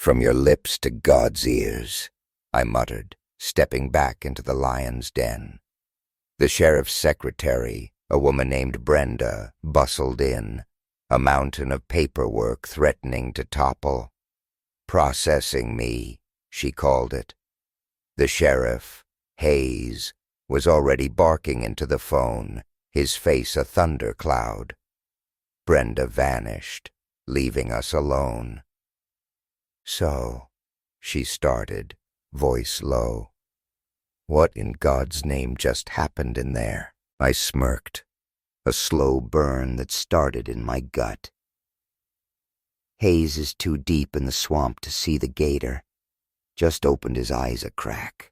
"From your lips to God's ears," I muttered, stepping back into the lion's den. The sheriff's secretary, a woman named Brenda, bustled in, a mountain of paperwork threatening to topple. "Processing me," she called it. The sheriff, Hayes, was already barking into the phone, his face a thundercloud. Brenda vanished, leaving us alone. "So," she started, voice low. "What in God's name just happened in there?" I smirked, a slow burn that started in my gut. "Hayes is too deep in the swamp to see the gator. Just opened his eyes a crack."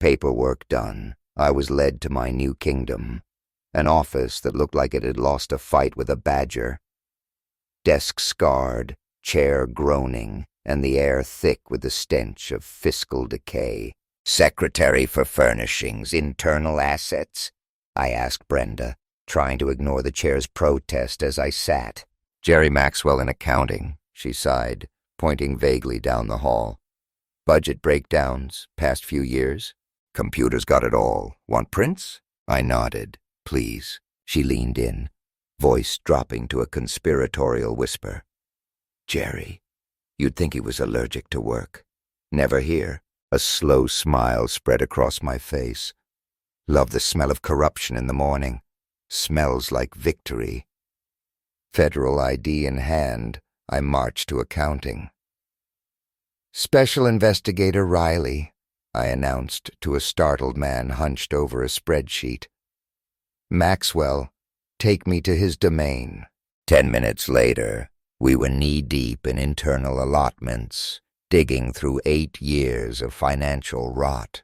Paperwork done, I was led to my new kingdom, an office that looked like it had lost a fight with a badger. Desk scarred, chair groaning, and the air thick with the stench of fiscal decay. "Secretary for Furnishings, Internal Assets?" I asked Brenda, trying to ignore the chair's protest as I sat. "Jerry Maxwell in accounting," she sighed, pointing vaguely down the hall. "Budget breakdowns, past few years. Computer's got it all. Want prints?" I nodded. "Please." She leaned in, voice dropping to a conspiratorial whisper. "Jerry, you'd think he was allergic to work. Never here." A slow smile spread across my face. "Love the smell of corruption in the morning. Smells like victory." Federal ID in hand, I marched to accounting. "Special Investigator Riley," I announced to a startled man hunched over a spreadsheet. "Maxwell, take me to his domain." 10 minutes later, we were knee-deep in internal allotments, digging through 8 years of financial rot.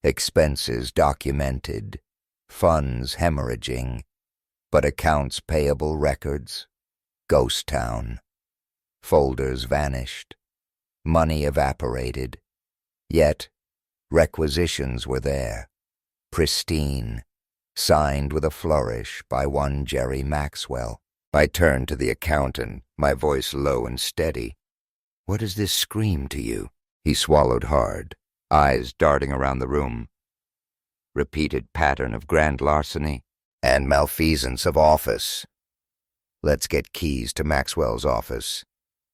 Expenses documented, funds hemorrhaging, but accounts payable records, ghost town. Folders vanished, money evaporated, yet requisitions were there, pristine, signed with a flourish by one Jerry Maxwell. I turned to the accountant, my voice low and steady. "What does this scream to you?" He swallowed hard, eyes darting around the room. "Repeated pattern of grand larceny and malfeasance of office. Let's get keys to Maxwell's office.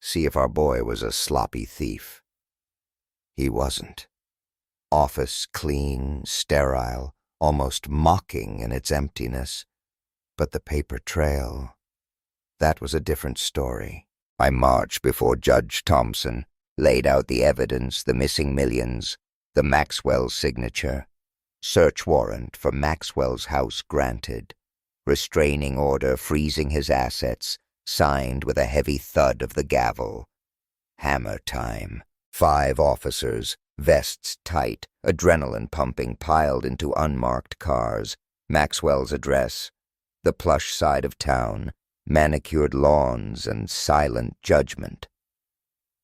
See if our boy was a sloppy thief." He wasn't. Office clean, sterile, almost mocking in its emptiness. But the paper trail, that was a different story. I marched before Judge Thompson, laid out the evidence, the missing millions, the Maxwell signature. Search warrant for Maxwell's house granted. Restraining order freezing his assets, signed with a heavy thud of the gavel. Hammer time. 5 officers, vests tight, adrenaline pumping, piled into unmarked cars. Maxwell's address, the plush side of town, manicured lawns and silent judgment.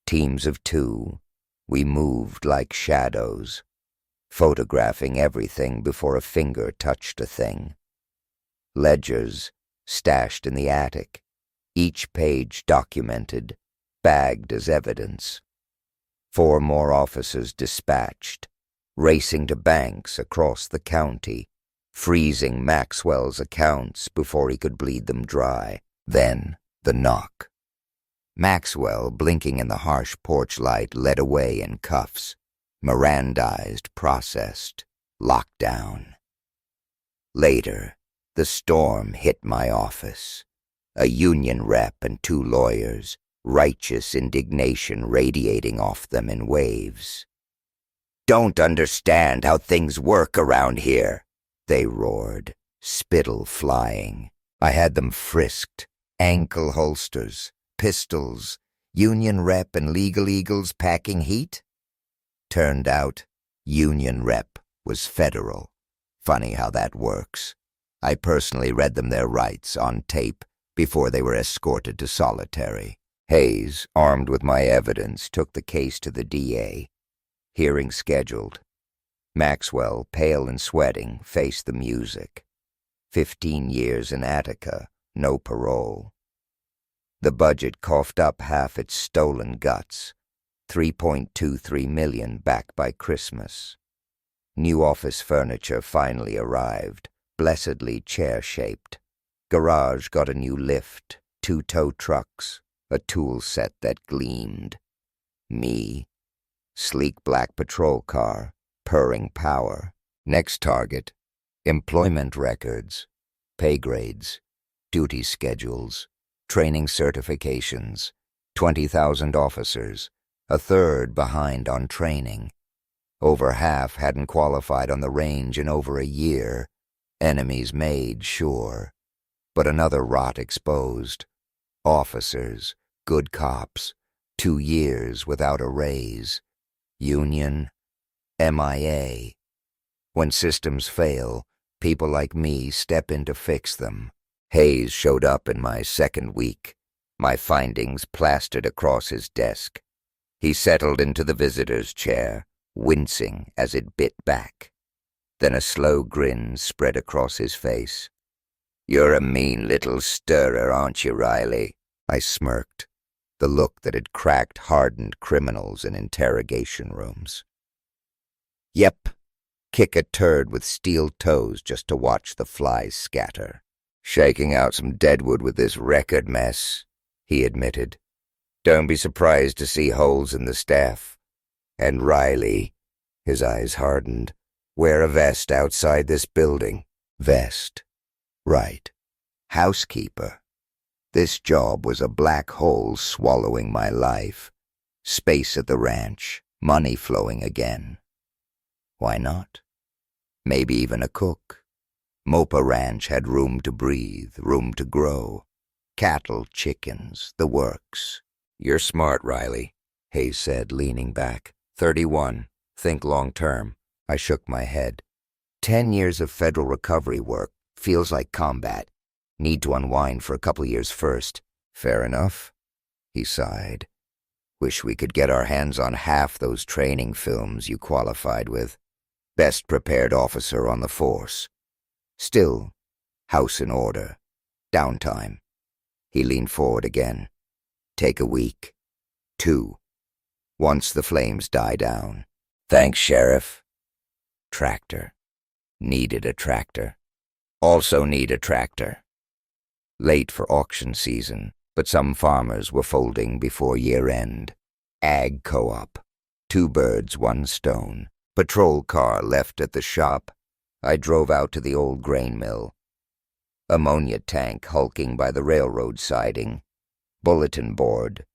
Teams of 2, we moved like shadows, photographing everything before a finger touched a thing. Ledgers stashed in the attic, each page documented, bagged as evidence. 4 more officers dispatched, racing to banks across the county, freezing Maxwell's accounts before he could bleed them dry. Then the knock. Maxwell, blinking in the harsh porch light, led away in cuffs, Mirandized, processed, locked down. Later, the storm hit my office. A union rep and 2 lawyers, righteous indignation radiating off them in waves. "Don't understand how things work around here," they roared, spittle flying. I had them frisked, ankle holsters, pistols, union rep and legal eagles packing heat. Turned out, union rep was federal. Funny how that works. I personally read them their rights on tape before they were escorted to solitary. Hayes, armed with my evidence, took the case to the DA. Hearing scheduled. Maxwell, pale and sweating, faced the music. 15 years in Attica, no parole. The budget coughed up half its stolen guts, 3.23 million back by Christmas. New office furniture finally arrived, blessedly chair-shaped. Garage got a new lift, 2 tow trucks, a tool set that gleamed. Me, sleek black patrol car, purring power. Next target, employment records, pay grades, duty schedules, training certifications, 20,000 officers, a third behind on training. Over half hadn't qualified on the range in over a year. Enemies made, sure, but another rot exposed. Officers, good cops, 2 years without a raise. Union, MIA. When systems fail, people like me step in to fix them. Hayes showed up in my second week, my findings plastered across his desk. He settled into the visitor's chair, wincing as it bit back. Then a slow grin spread across his face. "You're a mean little stirrer, aren't you, Riley?" I smirked, the look that had cracked hardened criminals in interrogation rooms. "Yep, kick a turd with steel toes just to watch the flies scatter. Shaking out some deadwood with this record mess," he admitted. "Don't be surprised to see holes in the staff. And Riley," his eyes hardened, "wear a vest outside this building." Vest. Right. Housekeeper. This job was a black hole swallowing my life. Space at the ranch, money flowing again. Why not? Maybe even a cook. Mopa Ranch had room to breathe, room to grow. Cattle, chickens, the works. "You're smart, Riley," Hayes said, leaning back. 31. Think long term. I shook my head. 10 years of federal recovery work. Feels like combat. Need to unwind for a couple years first. Fair enough. He sighed. Wish we could get our hands on half those training films you qualified with. Best prepared officer on the force. Still, house in order. Downtime. He leaned forward again. Take a week. 2. Once the flames die down. Thanks, Sheriff. Tractor. Needed a tractor. Also need a tractor. Late for auction season, but some farmers were folding before year-end. Ag co-op. 2 birds, 1 stone. Patrol car left at the shop. I drove out to the old grain mill. Ammonia tank hulking by the railroad siding. Bulletin board.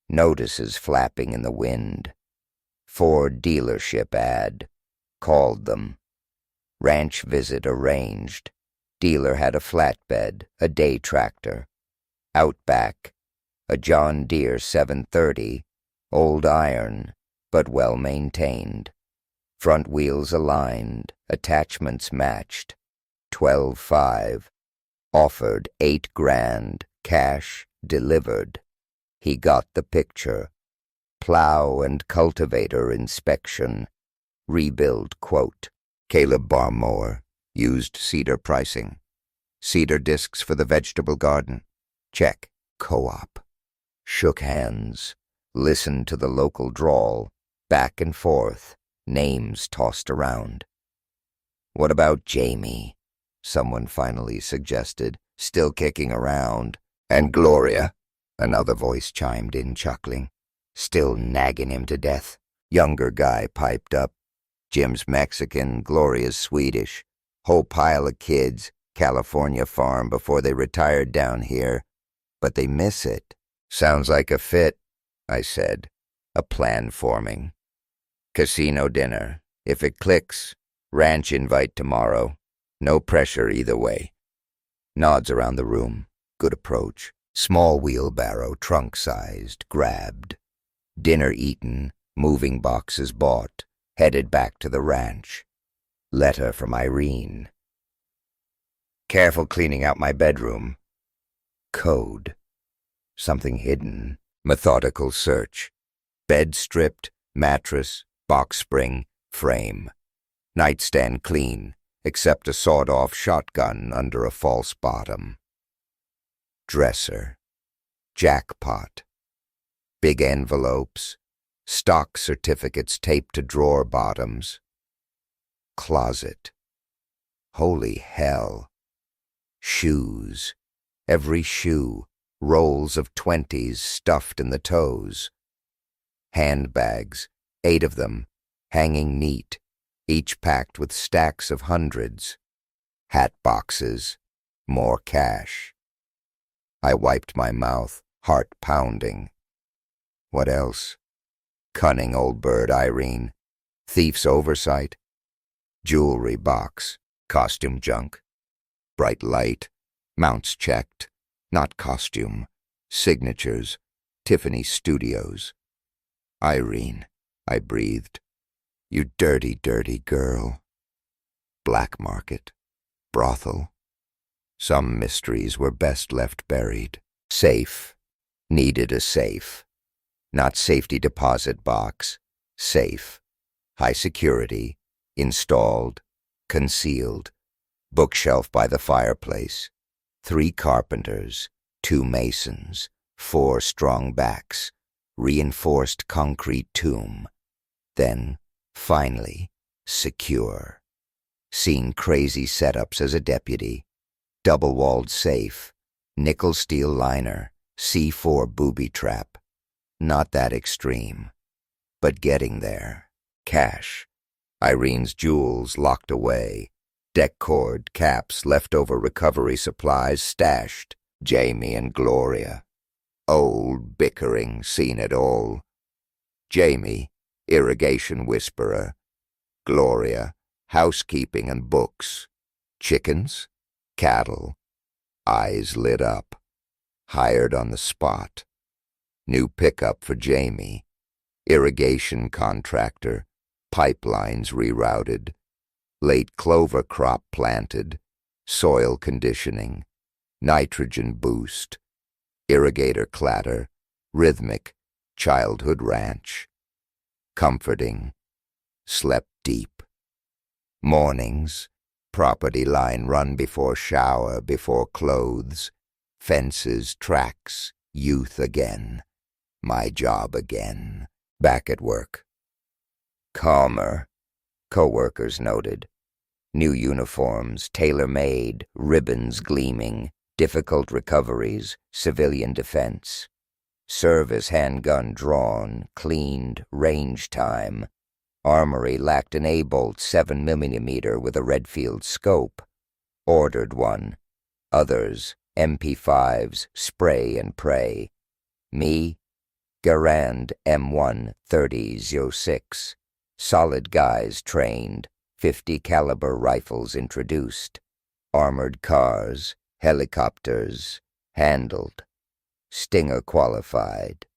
Notices flapping in the wind. Ford dealership ad. Called them. Ranch visit arranged. Dealer had a flatbed, a day tractor. Outback. A John Deere 730. Old iron, but well maintained. Front wheels aligned, attachments matched. 12.5. Offered 8 grand, cash delivered. He got the picture. Plow and cultivator inspection. Rebuild quote. Caleb Barmore. Used cedar pricing. Cedar discs for the vegetable garden. Check. Co-op. Shook hands. Listened to the local drawl. Back and forth. Names tossed around. What about Jamie? Someone finally suggested, still kicking around. And Gloria, another voice chimed in, chuckling. Still nagging him to death. Younger guy piped up. Jim's Mexican, Gloria's Swedish. Whole pile of kids, California farm before they retired down here. But they miss it. Sounds like a fit, I said. A plan forming. Casino dinner. If it clicks, ranch invite tomorrow. No pressure either way. Nods around the room. Good approach. Small wheelbarrow, trunk-sized, grabbed. Dinner eaten, moving boxes bought, headed back to the ranch. Letter from Irene. Careful cleaning out my bedroom. Code. Something hidden. Methodical search. Bed stripped, mattress, box spring, frame. Nightstand clean, except a sawed-off shotgun under a false bottom. Dresser. Jackpot. Big envelopes, stock certificates taped to drawer bottoms. Closet. Holy hell. Shoes. Every shoe, rolls of 20s stuffed in the toes. Handbags, 8 of them, hanging neat, each packed with stacks of hundreds. Hat boxes, more cash. I wiped my mouth, heart pounding. What else? Cunning old bird Irene. Thief's oversight. Jewelry box, costume junk. Bright light, mounts checked, not costume. Signatures, Tiffany Studios. Irene, I breathed. You dirty, dirty girl. Black market, brothel. Some mysteries were best left buried. Safe. Needed a safe. Not safety deposit box. Safe. High security. Installed. Concealed. Bookshelf by the fireplace. 3 carpenters. 2 masons. 4 strong backs. Reinforced concrete tomb. Then, finally, secure. Seen crazy setups as a deputy. Double-walled safe. Nickel steel liner. C4 booby trap. Not that extreme. But getting there. Cash. Irene's jewels locked away. Deck cord, caps, leftover recovery supplies stashed. Jamie and Gloria. Old bickering, seen it all. Jamie, irrigation whisperer. Gloria, housekeeping and books. Chickens, cattle. Eyes lit up. Hired on the spot. New pickup for Jamie. Irrigation contractor. Pipelines rerouted. Late clover crop planted. Soil conditioning. Nitrogen boost. Irrigator clatter. Rhythmic. Childhood ranch. Comforting. Slept deep. Mornings. Property line run before shower, before clothes. Fences, tracks. Youth again. My job again. Back at work. Calmer. Co-workers noted. New uniforms, tailor-made, ribbons gleaming, difficult recoveries, civilian defense. Service handgun drawn, cleaned, range time. Armory lacked an A-bolt 7mm with a Redfield scope. Ordered one. Others, MP5s, spray and pray. Me, Garand M1 30-06. Solid guys trained. 50 caliber rifles introduced. Armored cars, helicopters, handled. Stinger qualified.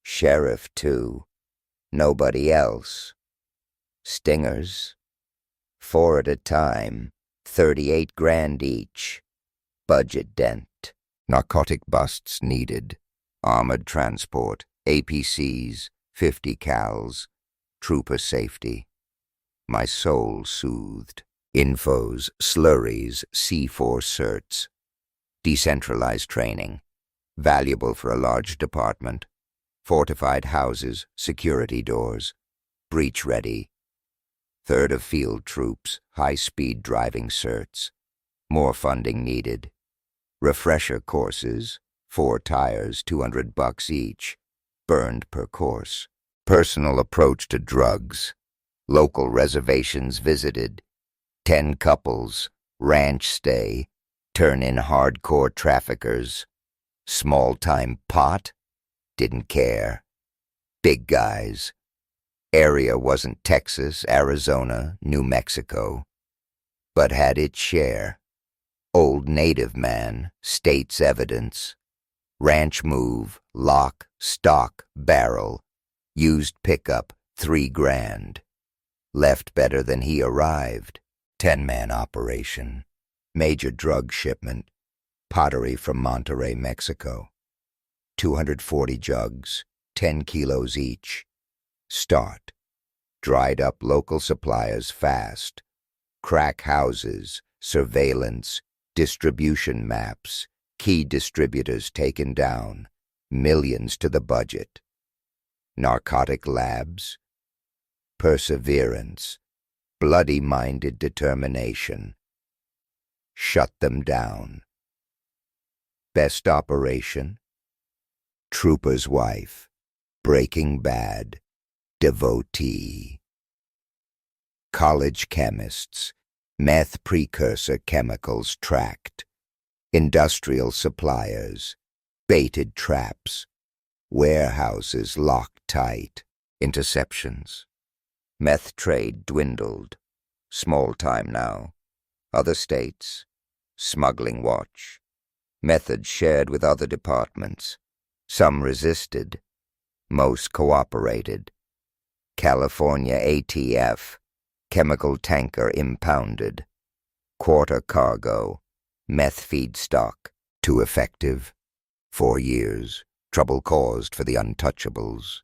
Sheriff too. Nobody else. Stingers. 4 at a time. 38 grand each. Budget dent. Narcotic busts needed. Armored transport. APCs. 50 cals. Trooper safety. My soul soothed. Infos, slurries, C4 certs. Decentralized training. Valuable for a large department. Fortified houses, security doors. Breach ready. 3rd of field troops, high-speed driving certs. More funding needed. Refresher courses, 4 tires, $200 each. Burned per course. Personal approach to drugs. Local reservations visited. 10 couples. Ranch stay. Turn in hardcore traffickers. Small-time pot. Didn't care. Big guys. Area wasn't Texas, Arizona, New Mexico. But had its share. Old native man, state's evidence. Ranch move, lock, stock, barrel. Used pickup, 3 grand. Left better than he arrived. 10-man operation. Major drug shipment. Pottery from Monterrey, Mexico. 240 jugs, 10 kilos each. Start. Dried up local suppliers fast. Crack houses, surveillance, distribution maps, key distributors taken down, millions to the budget. Narcotic labs, perseverance, bloody-minded determination. Shut them down. Best operation? Trooper's wife, Breaking Bad, devotee. College chemists, meth precursor chemicals tracked. Industrial suppliers, baited traps. Warehouses locked tight. Interceptions. Meth trade dwindled. Small time now. Other states. Smuggling watch. Methods shared with other departments. Some resisted. Most cooperated. California ATF. Chemical tanker impounded. Quarter cargo. Meth feedstock. Too effective. 4 years. Trouble caused for the untouchables.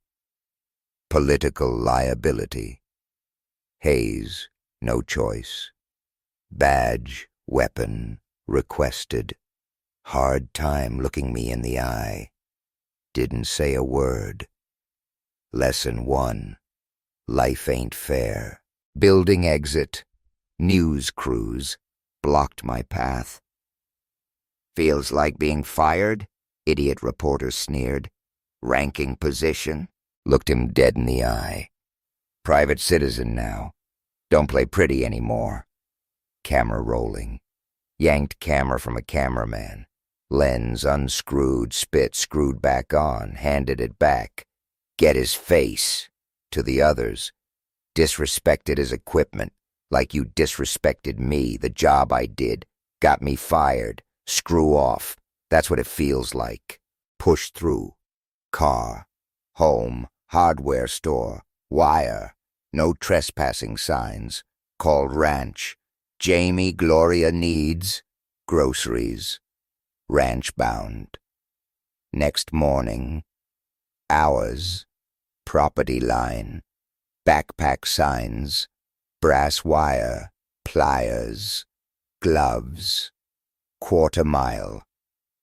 Political liability. Haze. No choice. Badge. Weapon. Requested. Hard time looking me in the eye. Didn't say a word. Lesson 1. Life ain't fair. Building exit. News crews. Blocked my path. Feels like being fired? Idiot reporter sneered. Ranking position? Looked him dead in the eye. Private citizen now. Don't play pretty anymore. Camera rolling. Yanked camera from a cameraman. Lens unscrewed, spit screwed back on, handed it back. Get his face. To the others. Disrespected his equipment, like you disrespected me, the job I did. Got me fired. Screw off. That's what it feels like. Push through. Car. Home. Hardware store. Wire. No trespassing signs. Called ranch. Jamie Gloria needs. Groceries. Ranch bound. Next morning. Hours. Property line. Backpack signs. Brass wire. Pliers. Gloves. Quarter mile.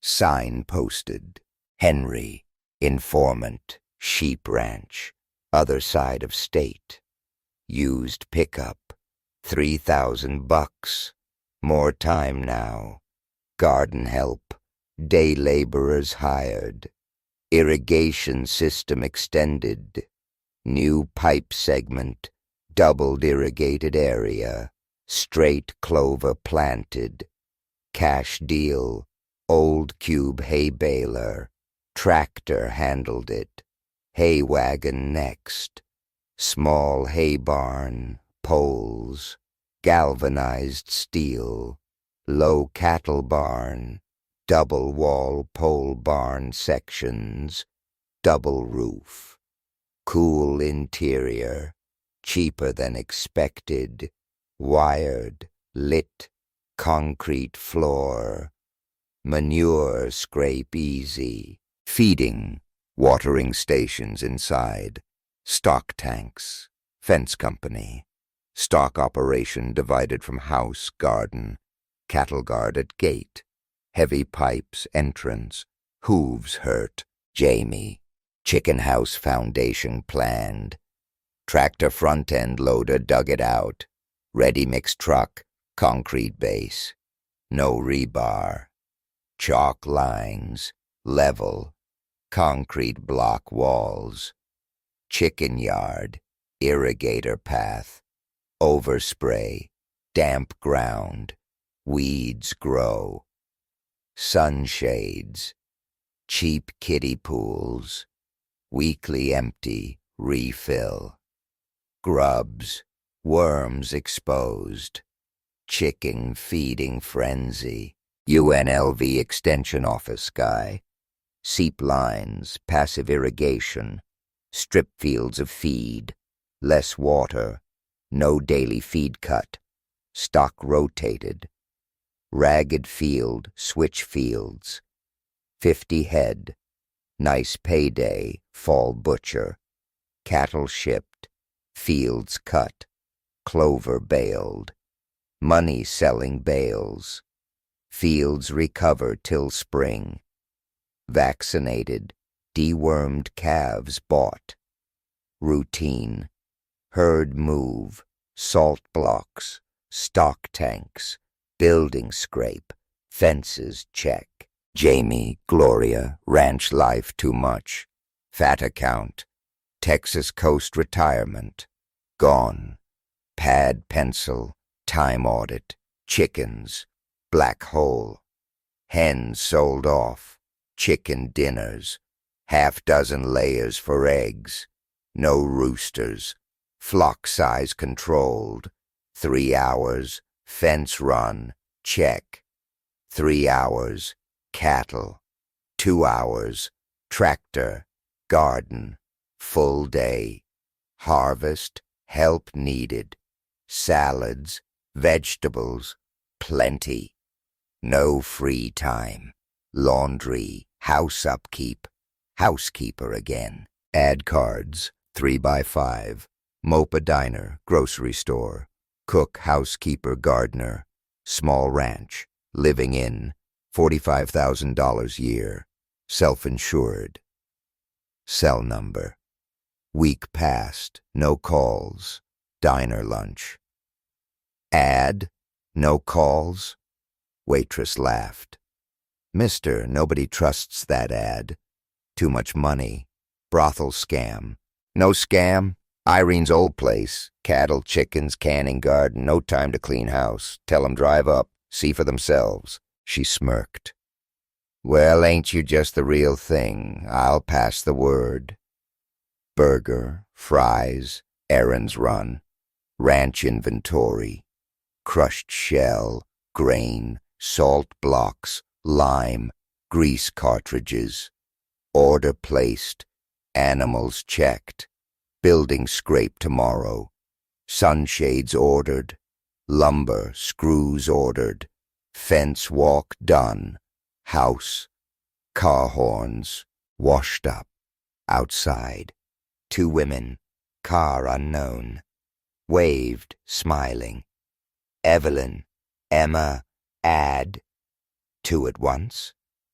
Sign posted. Henry. Informant. Sheep ranch. Other side of state. Used pickup. $3,000. More time now. Garden help. Day laborers hired. Irrigation system extended. New pipe segment. Doubled irrigated area. Straight clover planted. Cash deal. Old cube hay baler. Tractor handled it. Hay wagon next. Small hay barn. Poles. Galvanized steel. Low cattle barn. Double wall pole barn sections. Double roof. Cool interior. Cheaper than expected. Wired. Lit. Concrete floor. Manure scrape easy. Feeding. Watering stations inside. Stock tanks. Fence company. Stock operation divided from house, garden. Cattle guard at gate. Heavy pipes entrance. Hooves hurt. Jamie. Chicken house foundation planned. Tractor front end loader dug it out. Ready mix truck. Concrete base. No rebar. Chalk lines. Level. Concrete block walls. Chicken yard. Irrigator path. Overspray. Damp ground. Weeds grow. Sunshades. Cheap kiddie pools. Weekly empty. Refill. Grubs. Worms exposed. Chicken feeding frenzy. UNLV extension office guy. Seep lines. Passive irrigation. Strip fields of feed. Less water. No daily feed cut. Stock rotated. Ragged field, switch fields. 50 head. Nice payday, fall butcher. Cattle shipped. Fields cut. Clover baled. Money selling bales. Fields recover till spring. Vaccinated. dewormed calves bought. Routine, herd move, salt blocks, stock tanks, building scrape, fences check. Jamie, Gloria, ranch life too much. Fat account, Texas coast retirement, gone. Pad pencil, time audit, chickens, black hole. Hens sold off, chicken dinners, half-dozen layers for eggs, no roosters, flock size controlled, 3 hours, fence run, check, 3 hours, cattle, 2 hours, tractor, garden, full day, harvest, help needed, salads, vegetables, plenty, no free time, laundry, house upkeep, housekeeper again, ad cards, 3x5, Mopa diner, grocery store, cook, housekeeper, gardener, small ranch, living in, $45,000 year, self-insured. Cell number. Week past, no calls, diner lunch. Ad, no calls? Waitress laughed. Mister, nobody trusts that ad. Too much money. Brothel scam. No scam? Irene's old place. Cattle, chickens, canning garden, no time to clean house. Tell 'em drive up, see for themselves. She smirked. Well, ain't you just the real thing? I'll pass the word. Burger, fries, errands run, ranch inventory, crushed shell, grain, salt blocks, lime, grease cartridges, order placed, animals checked, building scrape tomorrow, sunshades ordered, lumber, screws ordered, fence walk done, house, car horns, washed up, outside, 2 women, car unknown, waved, smiling, Evelyn, Emma, ad, 2 at once,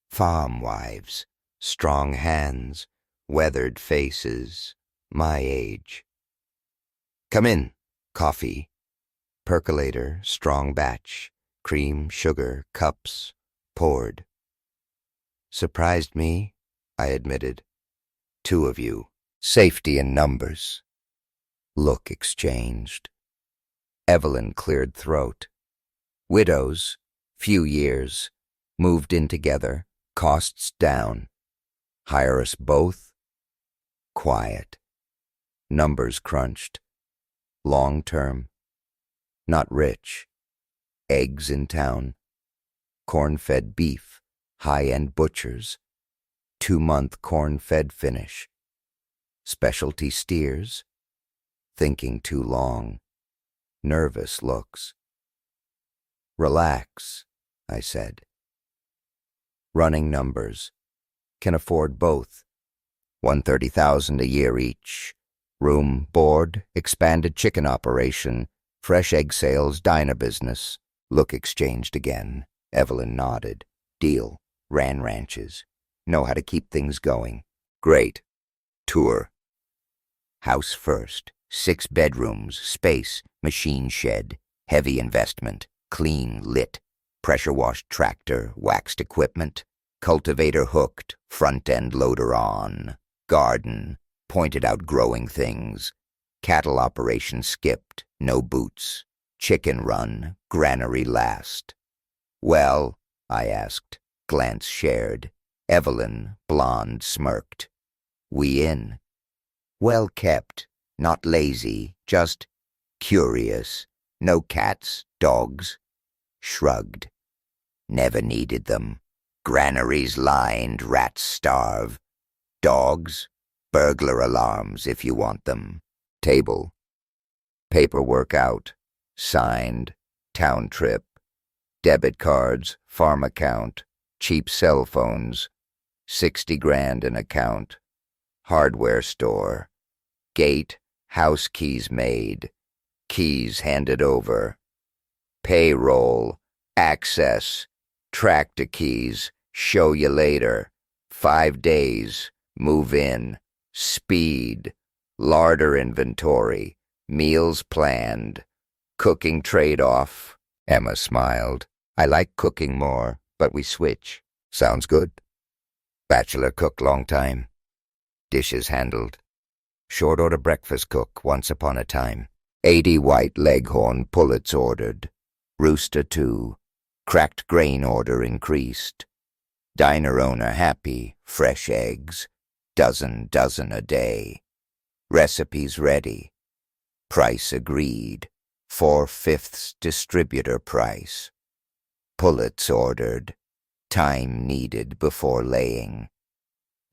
farm wives, strong hands, weathered faces, my age. Come in, coffee, percolator, strong batch, cream, sugar, cups, poured. Surprised me, I admitted. 2 of you, safety in numbers. Look exchanged. Evelyn cleared throat. Widows, few years, moved in together, costs down. Hire us both? Quiet. Numbers crunched. Long term. Not rich. Eggs in town. Corn-fed beef. High-end butchers. 2-month corn-fed finish. Specialty steers. Thinking too long. Nervous looks. Relax, I said. Running numbers. Can afford both. $130,000 a year each. Room, board, expanded chicken operation, fresh egg sales, diner business. Look exchanged again. Evelyn nodded. Deal. Ran ranches. Know how to keep things going. Great. Tour. House first. 6 bedrooms, space, machine shed, heavy investment, clean, lit, pressure-washed tractor, waxed equipment, cultivator hooked, front-end loader on, garden, pointed out growing things, cattle operation skipped, no boots, chicken run, granary last. Well, I asked, glance shared. Evelyn, blonde, smirked. We in. Well kept. Not lazy, just curious. No cats, dogs. Shrugged. Never needed them. Granaries lined, rats starve. Dogs, burglar alarms if you want them. Table. Paperwork out. Signed. Town trip. Debit cards, farm account. Cheap cell phones. 60 grand in account. Hardware store. Gate. House keys made. Keys handed over. Payroll. Access. Tractor keys. Show you later. 5 days. Move in. Speed. Larder inventory. Meals planned. Cooking trade-off. Emma smiled. I like cooking more, but we switch. Sounds good. Bachelor cook long time. Dishes handled. Short order breakfast cook once upon a time. 80 white leghorn pullets ordered. Rooster 2. Cracked grain order increased. Diner owner happy. Fresh eggs. Dozen a day. Recipes ready. Price agreed. 4/5 distributor price. Pullets ordered. Time needed before laying.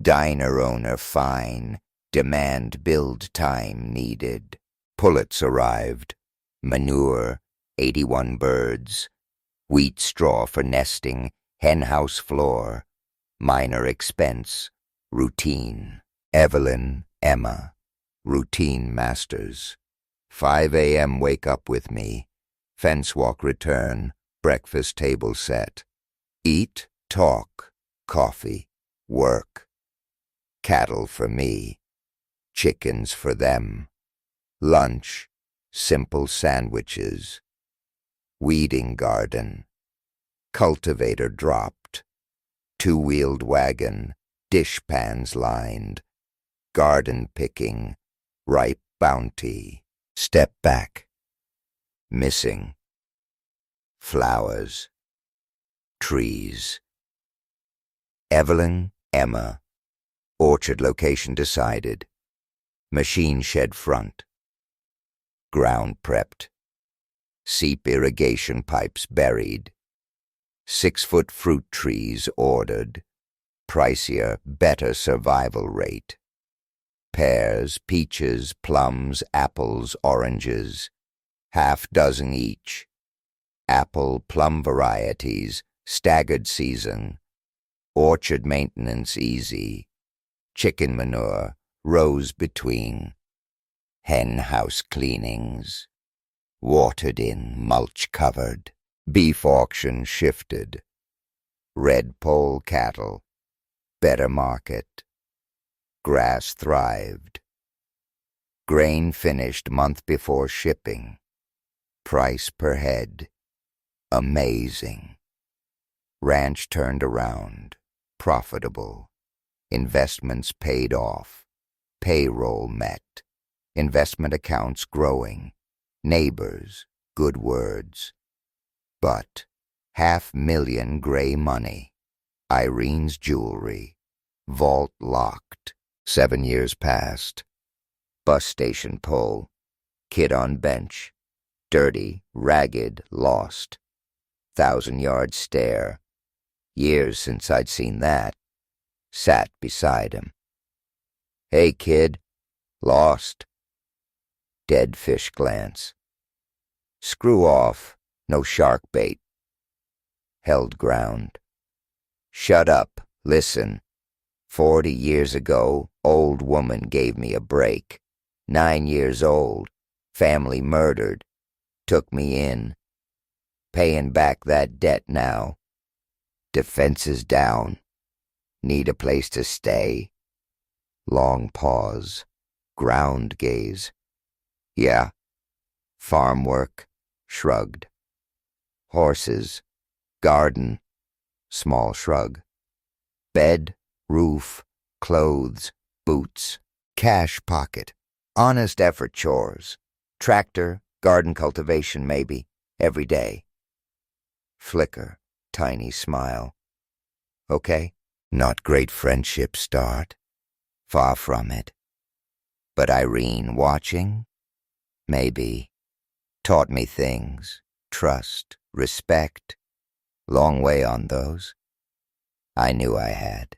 Diner owner fine. Demand build time needed. Pullets arrived. Manure. 81 birds. Wheat straw for nesting. Henhouse floor. Minor expense. Routine. Evelyn, Emma. Routine masters. 5 a.m. wake up with me. Fence walk return. Breakfast table set. Eat, talk, coffee, work. Cattle for me. Chickens for them. Lunch. Simple sandwiches. Weeding garden. Cultivator dropped. 2-wheeled wagon. Dishpans lined. Garden picking. Ripe bounty. Step back. Missing. Flowers. Trees. Evelyn, Emma. Orchard location decided. Machine shed front. Ground prepped. Seep irrigation pipes buried. 6-foot fruit trees ordered. Pricier, better survival rate. Pears, peaches, plums, apples, oranges. Half dozen each. Apple, plum varieties, staggered season. Orchard maintenance easy. Chicken manure, rows between. Hen house cleanings. Watered in, mulch covered. Beef auction shifted. Red pole cattle. Better market. Grass thrived. Grain finished month before shipping. Price per head. Amazing. Ranch turned around. Profitable. Investments paid off. Payroll met. Investment accounts growing. Neighbors, good words. But $500,000 gray money. Irene's jewelry. Vault locked. 7 years passed. Bus station pole. Kid on bench. Dirty, ragged, lost. 1,000-yard stare. Years since I'd seen that. Sat beside him. Hey, kid. Lost. Dead fish glance. Screw off. No shark bait. Held ground. Shut up. Listen. 40 years ago, old woman gave me a break. 9 years old. Family murdered. Took me in. Paying back that debt now. Defenses down. Need a place to stay. Long pause. Ground gaze. Yeah. Farm work. Shrugged. Horses. Garden. Small shrug. Bed. Roof. Clothes. Boots. Cash pocket. Honest effort chores. Tractor. Garden cultivation maybe. Every day. Flicker. Tiny smile. Okay. Not great friendship start. Far from it. But Irene watching? Maybe. Taught me things. Trust. Respect. Long way on those. I knew I had.